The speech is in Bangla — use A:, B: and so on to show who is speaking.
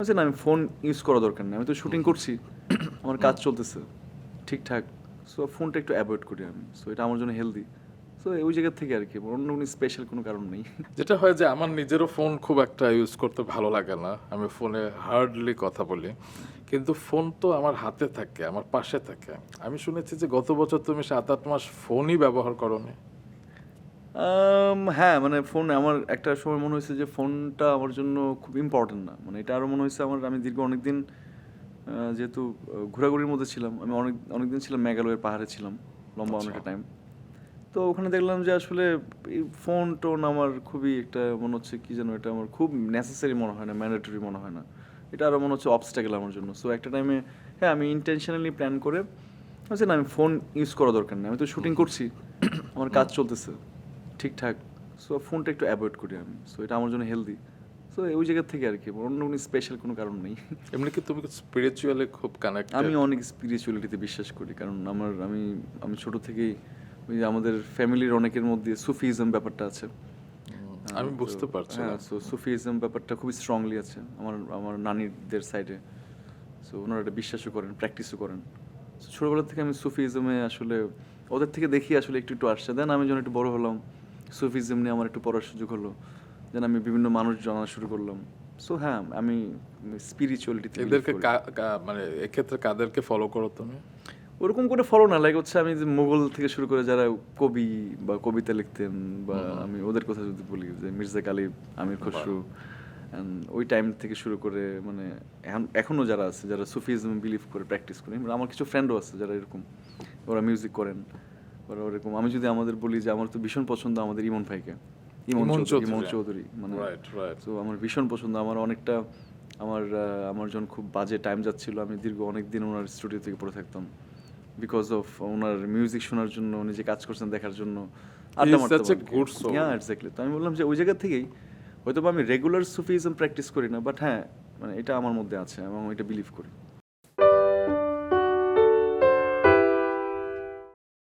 A: আচ্ছা না, আমি ফোন ইউজ করা দরকার নেই, আমি তো শুটিং করছি, আমার কাজ চলতেছে ঠিকঠাক। সো ফোনটা একটু অ্যাভয়েড করি আমি, সো এটা আমার জন্য হেলদি। সো ওই জায়গা থেকে আর কি, অন্য কোনো স্পেশাল কোনো কারণ নেই।
B: যেটা হয় যে আমার নিজেরও ফোন খুব একটা ইউজ করতে ভালো লাগে না, আমি ফোনে হার্ডলি কথা বলি, কিন্তু ফোন তো আমার হাতে থাকে, আমার পাশে থাকে। আমি শুনেছি যে গত বছর তুমি 7-8 মাস ফোনই ব্যবহার করোনি।
A: হ্যাঁ, মানে ফোন আমার একটা সময় মনে হয়েছে যে ফোনটা আমার জন্য খুব ইম্পর্টেন্ট না, মানে এটা আরও মনে হয়েছে আমার, আমি দীর্ঘ অনেকদিন যেহেতু ঘোরাঘুরির মধ্যে ছিলাম, আমি অনেকদিন ছিলাম মেঘালয়ের পাহাড়ে ছিলাম লম্বা
B: আচ্ছা।
A: অনেকটা টাইম। তো ওখানে দেখলাম যে আসলে এই ফোন টোন আমার খুবই একটা মনে হচ্ছে কি যেন, এটা আমার খুব নেসেসারি মনে হয় না, ম্যান্ডেটরি মনে হয় না, এটা আরও মনে হচ্ছে অবস্ট্যাকেল আমার জন্য। সো একটা টাইমে হ্যাঁ, আমি ইন্টেনশনালি প্ল্যান করে আচ্ছা না, আমি ফোন ইউজ করা দরকার নেই, আমি তো শুটিং করছি, আমার কাজ চলতেছে ঠিকঠাক। সো ফোনটা একটু অ্যাভয়েড করি আমি, সো এটা আমার জন্য হেলদি। সো ওই জায়গা থেকে আর কি, অন্য কোনো স্পেশাল কোনো কারণ নেই।
B: এমনি কি তুমি স্পিরিচুয়ালি খুব কানেক্টেড?
A: আমি অনেক স্পিরিচুয়ালিটিতে বিশ্বাস করি, কারণ আমি আমি ছোট থেকেই ওই যে আমাদের ফ্যামিলির অনেকের মধ্যে সুফিজম ব্যাপারটা আছে।
B: আমি
A: তো
B: বুঝতে পারছি
A: হ্যাঁ, সো সুফিজম ব্যাপারটা খুবই স্ট্রংলি আছে আমার আমার নানিদের সাইডে। সো ওনারা এটা বিশ্বাসও করেন, প্র্যাকটিসও করেন। সো ছোটোবেলা থেকে আমি সুফিজমে আসলে ওদের থেকে দেখি আসলে একটু একটু আসছে। দেন আমি যখন একটু বড় হলাম, সুফিজম নিয়ে আমার একটু পড়ার সুযোগ হলো। দেন আমি বিভিন্ন মানুষ জানা শুরু করলাম। সো হ্যাঁ, আমি স্পিরিচুয়ালিটিতে
B: এদেরকে মানে এক্ষেত্রে কাদেরকে ফলো করো তুমি?
A: ওরকম করে ফলো না, লাইক হচ্ছে আমি যে মুঘল থেকে শুরু করে যারা কবি বা কবিতা লিখতেন, বা আমি ওদের কথা যদি বলি যে মির্জা গালিব, আমির খসরু, and ওই টাইম থেকে শুরু করে মানে এখনও যারা আছে, যারা সুফিজম বিলিভ করে প্র্যাকটিস করে, আমার কিছু ফ্রেন্ডও আছে যারা এরকম, ওরা মিউজিক করেন, ওরা ওরকম। আমি যদি আমাদের বলি যে আমার তো ভীষণ পছন্দ আমাদের ইমন ভাইকে, ইমন চৌধুরী, মানে
B: রাইট রাইট।
A: তো আমার ভীষণ পছন্দ। আমার অনেকটা আমার যখন খুব বাজে টাইম যাচ্ছিল, আমি দীর্ঘ অনেক দিন ওনার স্টুডিও থেকে পড়ে থাকতাম, বিকজ অফ ওনার মিউজিক শোনার জন্য, উনি যে কাজ করছেন দেখার জন্য, আড্ডা মারতাম। হ্যাঁ, এক্স্যাক্টলি। তো আমি বললাম যে ওই জায়গা থেকেই হয়তো আমি রেগুলার সুফিজম প্র্যাকটিস করি না, বাট হ্যাঁ, মানে এটা আমার মধ্যে আছে এবং এটা বিলিভ করি।